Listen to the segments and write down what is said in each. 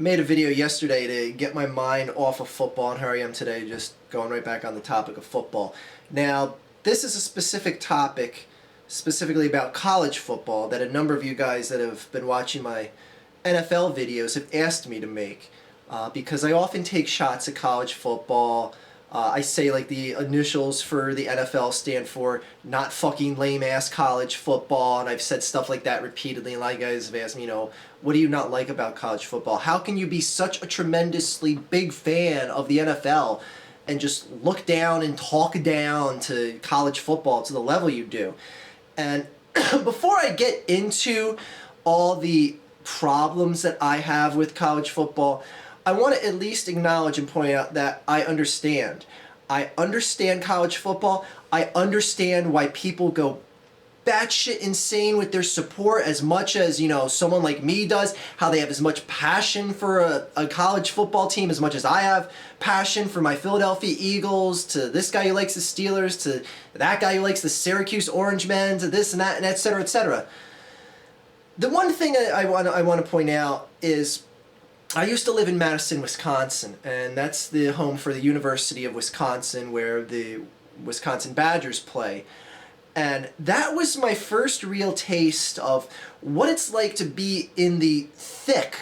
made a video yesterday to get my mind off of football, and here I am today just going right back on the topic of football. Now, this is a specific topic, specifically about college football, that a number of you guys that have been watching my NFL videos have asked me to make, because I often take shots at college football. I say like the initials for the NFL stand for not fucking lame-ass college football, and I've said stuff like that repeatedly, and a lot of you guys have asked me, what do you not like about college football? How can you be such a tremendously big fan of the NFL and just look down and talk down to college football to the level you do? And before I get into all the problems that I have with college football, I want to at least acknowledge and point out that I understand. I understand college football. I understand why people go batshit insane with their support as much as, someone like me does, how they have as much passion for a college football team as much as I have passion for my Philadelphia Eagles, to this guy who likes the Steelers, to that guy who likes the Syracuse Orangemen, to this and that, and et cetera, et cetera. The one thing I want to point out is I used to live in Madison, Wisconsin, and that's the home for the University of Wisconsin, where the Wisconsin Badgers play. And that was my first real taste of what it's like to be in the thick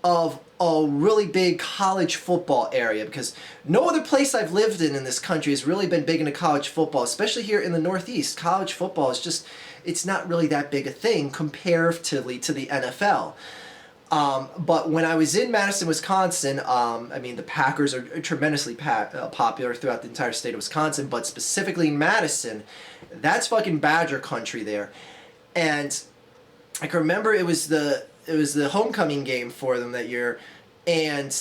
of a really big college football area, because no other place I've lived in this country has really been big into college football, especially here in the Northeast. College football is just, it's not really that big a thing comparatively to the NFL. But when I was in Madison, Wisconsin, the Packers are tremendously popular throughout the entire state of Wisconsin, but specifically in Madison, that's fucking Badger country there. And I can remember it was the homecoming game for them that year, and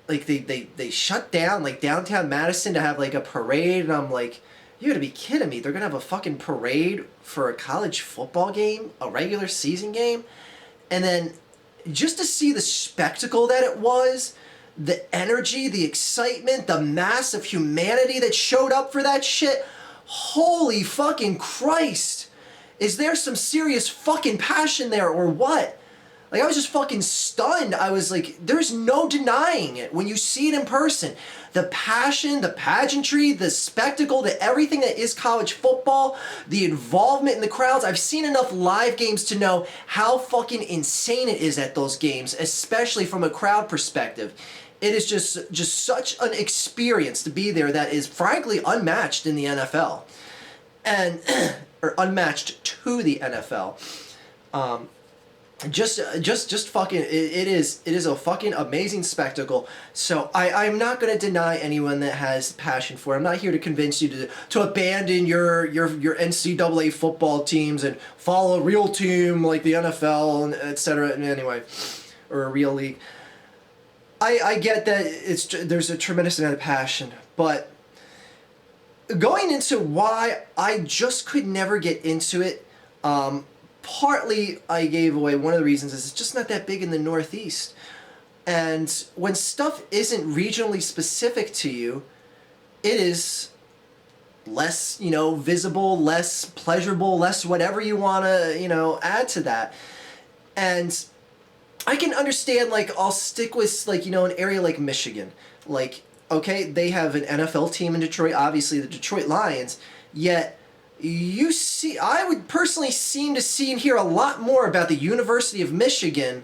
like they shut down like downtown Madison to have like a parade, and I'm like, you gotta be kidding me, they're gonna have a fucking parade for a college football game, a regular season game? And then just to see the spectacle that it was, the energy, the excitement, the mass of humanity that showed up for that shit, holy fucking Christ. Is there some serious fucking passion there or what? Like, I was just fucking stunned. I was like, there's no denying it when you see it in person. The passion, the pageantry, the spectacle, the everything that is college football, the involvement in the crowds. I've seen enough live games to know how fucking insane it is at those games, especially from a crowd perspective. It is just such an experience to be there that is frankly unmatched in the NFL. And, or unmatched to the NFL. Just fucking, it is a fucking amazing spectacle. So I'm not going to deny anyone that has passion for it. I'm not here to convince you to abandon your NCAA football teams and follow a real team like the NFL and etc. Anyway, or a real league. I get that there's a tremendous amount of passion, but going into why I just could never get into it, partly I gave away one of the reasons is it's just not that big in the Northeast. And when stuff isn't regionally specific to you, it is less, visible, less pleasurable, less whatever you want to, add to that. And I can understand, like, I'll stick with, like, an area like Michigan. Like, okay, they have an NFL team in Detroit, obviously the Detroit Lions, yet I would personally seem to see and hear a lot more about the University of Michigan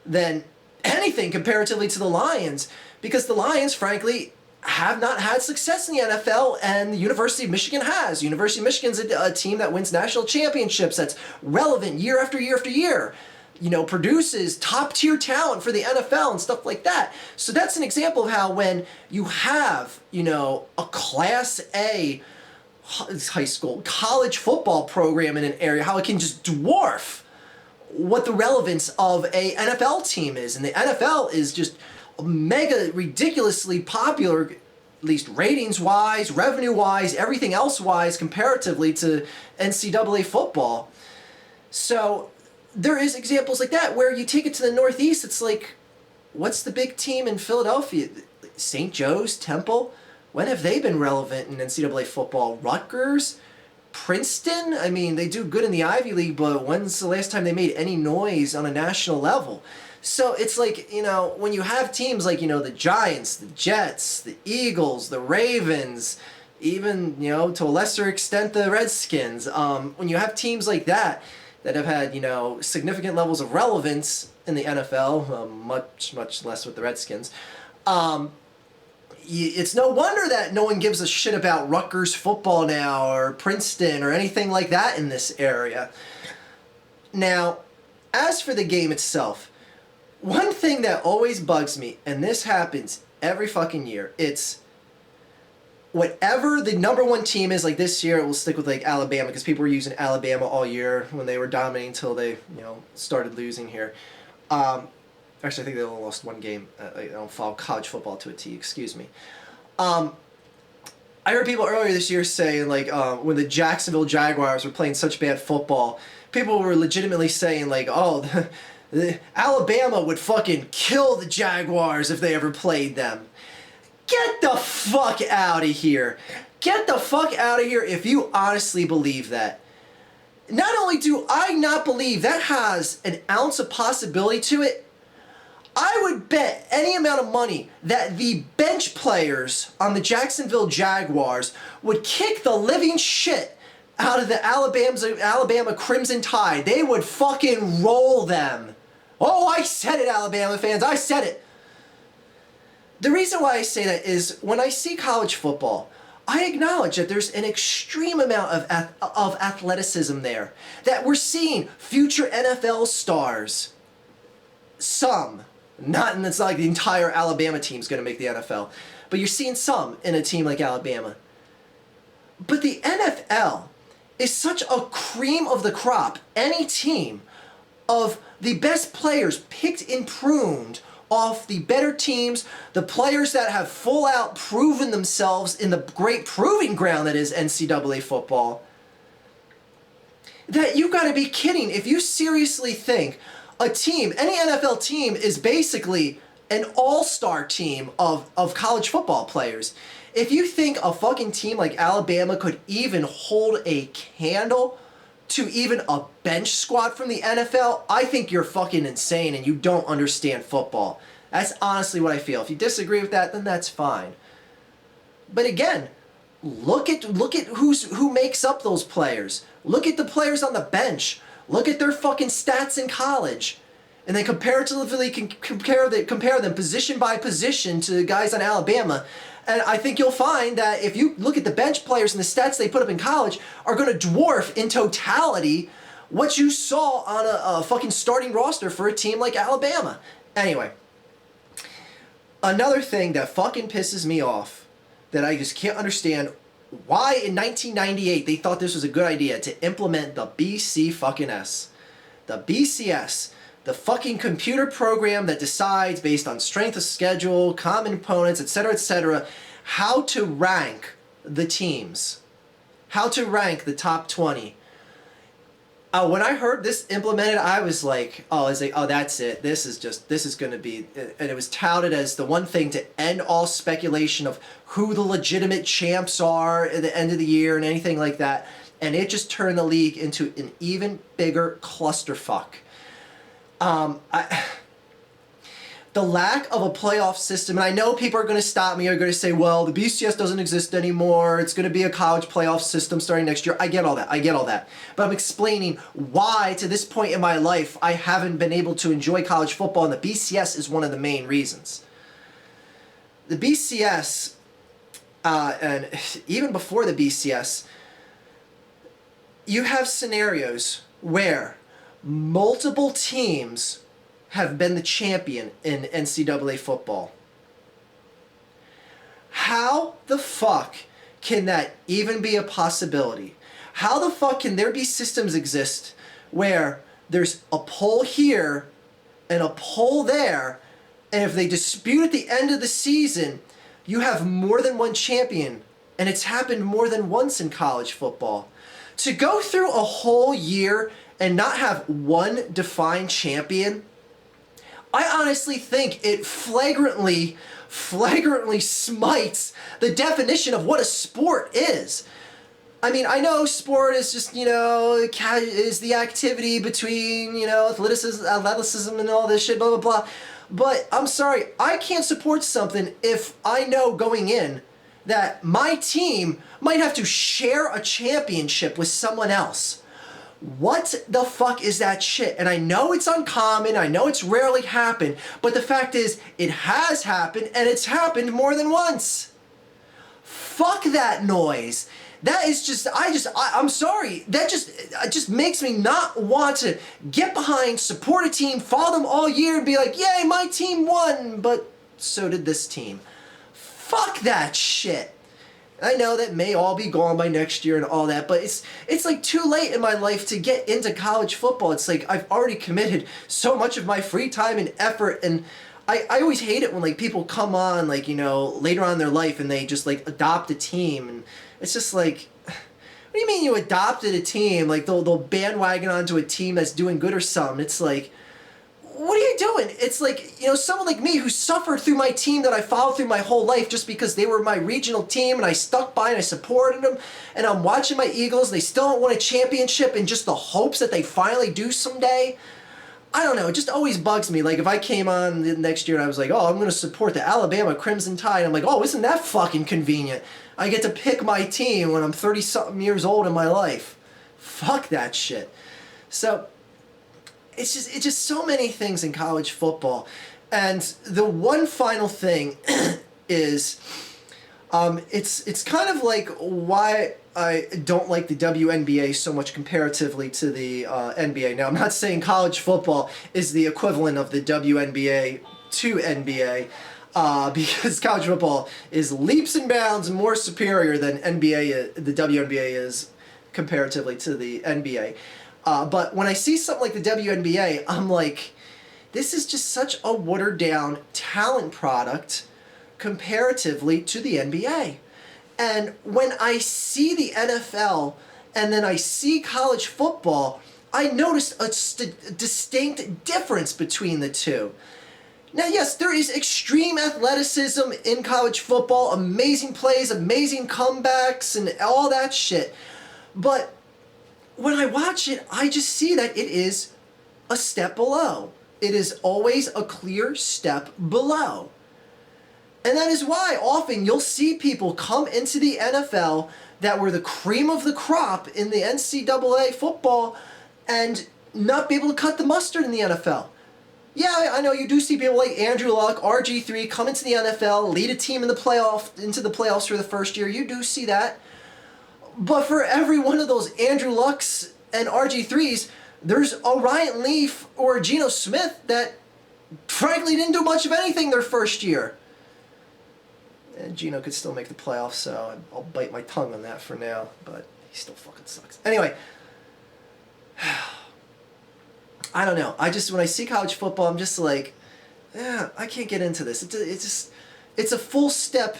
than anything comparatively to the Lions, because the Lions, frankly, have not had success in the NFL, and the University of Michigan has. University of Michigan's a team that wins national championships, that's relevant year after year after year, produces top-tier talent for the NFL and stuff like that. So that's an example of how when you have, a Class A high school, college football program in an area, how it can just dwarf what the relevance of a NFL team is. And the NFL is just mega ridiculously popular, at least ratings-wise, revenue-wise, everything else-wise, comparatively to NCAA football. So there is examples like that where you take it to the Northeast, it's like, what's the big team in Philadelphia? St. Joe's, Temple? When have they been relevant in NCAA football? Rutgers? Princeton? I mean, they do good in the Ivy League, but when's the last time they made any noise on a national level? So it's like, when you have teams like, the Giants, the Jets, the Eagles, the Ravens, even, to a lesser extent, the Redskins, when you have teams like that have had, significant levels of relevance in the NFL, much, much less with the Redskins, it's no wonder that no one gives a shit about Rutgers football now or Princeton or anything like that in this area. Now, as for the game itself, one thing that always bugs me, and this happens every fucking year, it's whatever the number one team is. Like this year, it will stick with like Alabama because people were using Alabama all year when they were dominating until they, started losing here. Actually, I think they only lost one game. I don't follow college football to a T. Excuse me. I heard people earlier this year saying like when the Jacksonville Jaguars were playing such bad football, people were legitimately saying like, oh, Alabama would fucking kill the Jaguars if they ever played them. Get the fuck out of here. Get the fuck out of here if you honestly believe that. Not only do I not believe that has an ounce of possibility to it, I would bet any amount of money that the bench players on the Jacksonville Jaguars would kick the living shit out of the Alabama Crimson Tide. They would fucking roll them. Oh, I said it, Alabama fans. I said it. The reason why I say that is when I see college football, I acknowledge that there's an extreme amount of athleticism there. That we're seeing future NFL stars. Some. And it's not like the entire Alabama team's going to make the NFL. But you're seeing some in a team like Alabama. But the NFL is such a cream of the crop. Any team of the best players picked and pruned off the better teams, the players that have full out proven themselves in the great proving ground that is NCAA football, that you gotta be kidding if you seriously think a team, any NFL team, is basically an all-star team of college football players. If you think a fucking team like Alabama could even hold a candle to even a bench squad from the NFL, I think you're fucking insane and you don't understand football. That's honestly what I feel. If you disagree with that, then that's fine. But again, look at who makes up those players. Look at the players on the bench. Look at their fucking stats in college. And then comparatively compare them position by position to the guys on Alabama. And I think you'll find that if you look at the bench players and the stats they put up in college are going to dwarf in totality what you saw on a fucking starting roster for a team like Alabama. Anyway, another thing that fucking pisses me off that I just can't understand why in 1998 they thought this was a good idea to implement the BC fucking S. The BCS. The fucking computer program that decides based on strength of schedule, common opponents, etc., how to rank the teams. How to rank the top 20. When I heard this implemented, I was like, oh, that's it. This is going to be, and it was touted as the one thing to end all speculation of who the legitimate champs are at the end of the year and anything like that. And it just turned the league into an even bigger clusterfuck. The lack of a playoff system, and I know people are going to stop me, are going to say, well, the BCS doesn't exist anymore, it's going to be a college playoff system starting next year. I get all that. But I'm explaining why, to this point in my life, I haven't been able to enjoy college football, and the BCS is one of the main reasons. The BCS, and even before the BCS, you have scenarios where multiple teams have been the champion in NCAA football. How the fuck can that even be a possibility? How the fuck can there be systems exist where there's a poll here and a poll there, and if they dispute at the end of the season, you have more than one champion, and it's happened more than once in college football. To go through a whole year and not have one defined champion, I honestly think it flagrantly smites the definition of what a sport is. I mean, I know sport is just, is the activity between, athleticism and all this shit, blah, blah, blah. But I'm sorry, I can't support something if I know going in that my team might have to share a championship with someone else. What the fuck is that shit? And I know it's uncommon, I know it's rarely happened, but the fact is, it has happened, and it's happened more than once. Fuck that noise. That is just, I'm sorry, that just makes me not want to get behind, support a team, follow them all year, and be like, yay, my team won, but so did this team. Fuck that shit. I know that may all be gone by next year and all that, but it's like too late in my life to get into college football. It's like I've already committed so much of my free time and effort, and I always hate it when like people come on like, later on in their life and they just like adopt a team, and it's just like, what do you mean you adopted a team? Like they'll bandwagon onto a team that's doing good or something. It's like, what are you doing? It's like, someone like me who suffered through my team that I followed through my whole life just because they were my regional team and I stuck by and I supported them, and I'm watching my Eagles, they still don't win a championship, in just the hopes that they finally do someday. I don't know, it just always bugs me. Like if I came on the next year and I was like, oh, I'm going to support the Alabama Crimson Tide, I'm like, oh, isn't that fucking convenient? I get to pick my team when I'm 30-something years old in my life. Fuck that shit. So it's just so many things in college football. And the one final thing is, it's kind of like why I don't like the WNBA so much comparatively to the NBA. Now, I'm not saying college football is the equivalent of the WNBA to NBA, because college football is leaps and bounds more superior than the WNBA is comparatively to the NBA. But when I see something like the WNBA, I'm like, this is just such a watered-down talent product comparatively to the NBA. And when I see the NFL and then I see college football, I notice a distinct difference between the two. Now, yes, there is extreme athleticism in college football, amazing plays, amazing comebacks, and all that shit. But when I watch it, I just see that it is a step below. It is always a clear step below. And that is why often you'll see people come into the NFL that were the cream of the crop in the NCAA football and not be able to cut the mustard in the NFL. Yeah, I know you do see people like Andrew Luck, RG3 come into the NFL, lead a team in the into the playoffs for the first year. You do see that. But for every one of those Andrew Lucks and RG3s, there's a Ryan Leaf or a Geno Smith that frankly didn't do much of anything their first year. And Geno could still make the playoffs, so I'll bite my tongue on that for now, but he still fucking sucks. Anyway, I don't know. When I see college football, I'm just like, I can't get into this. It's a full step,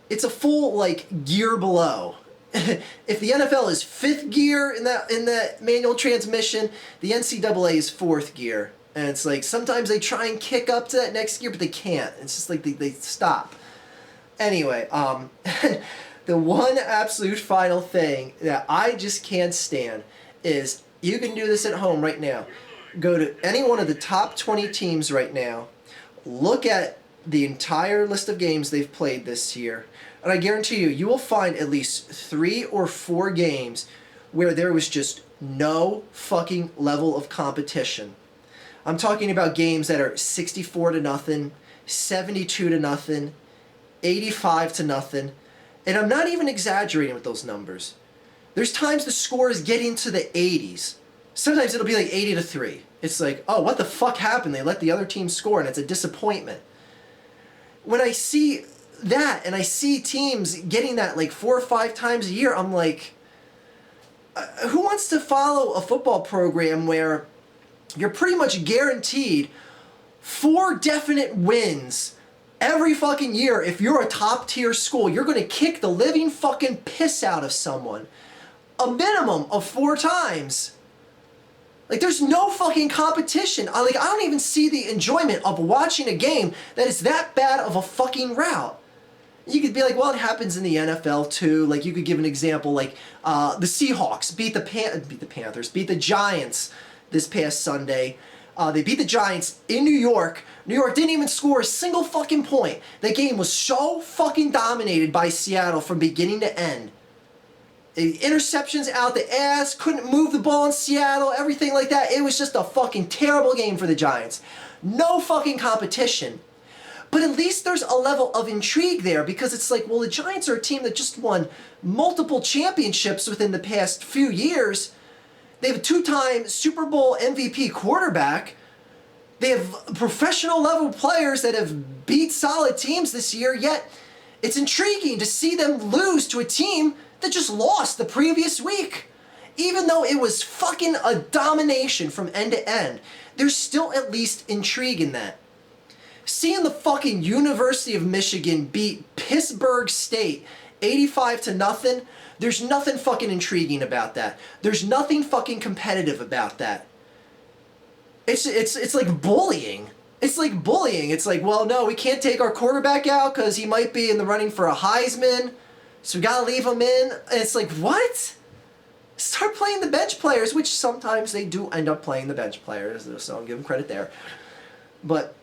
it's a full, like, gear below. If the NFL is fifth gear in that manual transmission, the NCAA is fourth gear. And it's like, sometimes they try and kick up to that next gear, but they can't. It's just like they stop. Anyway, the one absolute final thing that I just can't stand is, you can do this at home right now. Go to any one of the top 20 teams right now, look at the entire list of games they've played this year, and I guarantee you will find at least 3 or 4 games where there was just no fucking level of competition. I'm talking about games that are 64-0, 72-0, 85-0, and I'm not even exaggerating with those numbers. There's times the score is getting to the 80s. Sometimes it'll be like 80-3. It's like, oh, what the fuck happened? They let the other team score, and it's a disappointment. When I see that, and I see teams getting that like 4 or 5 times a year, I'm like, who wants to follow a football program where you're pretty much guaranteed 4 definite wins every fucking year? If you're a top tier school, you're going to kick the living fucking piss out of someone a minimum of 4 times. Like, there's no fucking competition. I don't even see the enjoyment of watching a game that is that bad of a fucking route. You could be like, well, it happens in the NFL too. Like, you could give an example, like the Seahawks beat the Giants this past Sunday. They beat the Giants in New York. New York didn't even score a single fucking point. The game was so fucking dominated by Seattle from beginning to end. Interceptions out the ass, couldn't move the ball in Seattle, everything like that. It was just a fucking terrible game for the Giants. No fucking competition. But at least there's a level of intrigue there, because it's like, well, the Giants are a team that just won multiple championships within the past few years. They have a 2-time Super Bowl MVP quarterback. They have professional level players that have beat solid teams this year, yet it's intriguing to see them lose to a team that just lost the previous week. Even though it was fucking a domination from end to end, there's still at least intrigue in that. Seeing the fucking University of Michigan beat Pittsburgh State 85-0, there's nothing fucking intriguing about that. There's nothing fucking competitive about that. It's like bullying. It's like bullying. It's like, well, no, we can't take our quarterback out because he might be in the running for a Heisman, so we gotta leave him in. And it's like, what? Start playing the bench players, which sometimes they do end up playing the bench players, so I'll give them credit there. But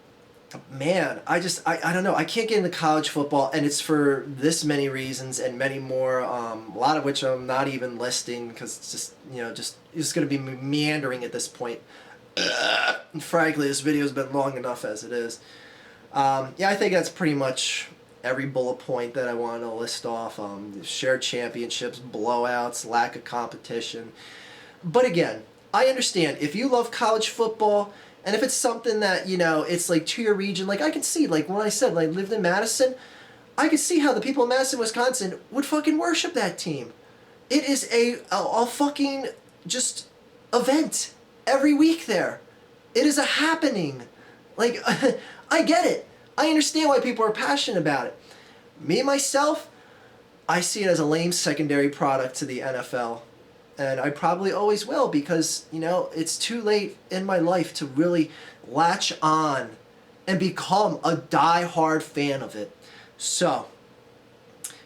man, I don't know. I can't get into college football, and it's for this many reasons and many more. A lot of which I'm not even listing because it's just going to be meandering at this point. And frankly, this video's been long enough as it is. Yeah, I think that's pretty much every bullet point that I wanted to list off. Shared championships, blowouts, lack of competition. But again, I understand if you love college football. And if it's something that, it's like to your region, like I can see, like when I said, like, I lived in Madison, I could see how the people in Madison, Wisconsin would fucking worship that team. It is a fucking just event every week there. It is a happening. Like, I get it. I understand why people are passionate about it. Me, myself, I see it as a lame secondary product to the NFL. And I probably always will, because, it's too late in my life to really latch on and become a die-hard fan of it. So,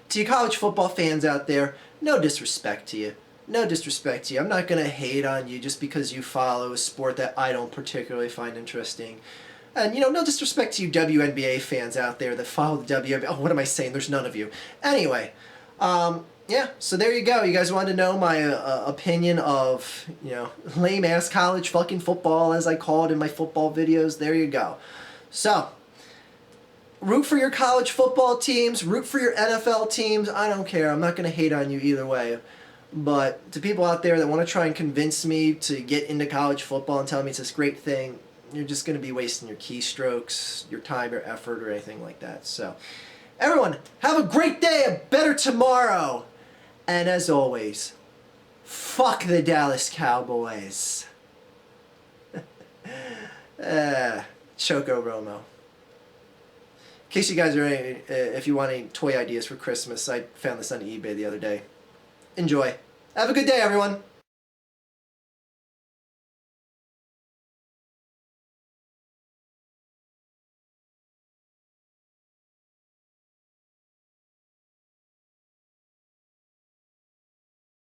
to you college football fans out there, no disrespect to you. No disrespect to you. I'm not going to hate on you just because you follow a sport that I don't particularly find interesting. And, no disrespect to you WNBA fans out there that follow the WNBA. Oh, what am I saying? There's none of you. Anyway, yeah, so there you go. You guys wanted to know my opinion of, lame-ass college fucking football, as I call it in my football videos. There you go. So, root for your college football teams, root for your NFL teams. I don't care. I'm not going to hate on you either way. But to people out there that want to try and convince me to get into college football and tell me it's this great thing, you're just going to be wasting your keystrokes, your time, your effort, or anything like that. So, everyone, have a great day, a better tomorrow. And as always, fuck the Dallas Cowboys. Choco Romo. In case you guys are if you want any toy ideas for Christmas, I found this on eBay the other day. Enjoy. Have a good day, everyone.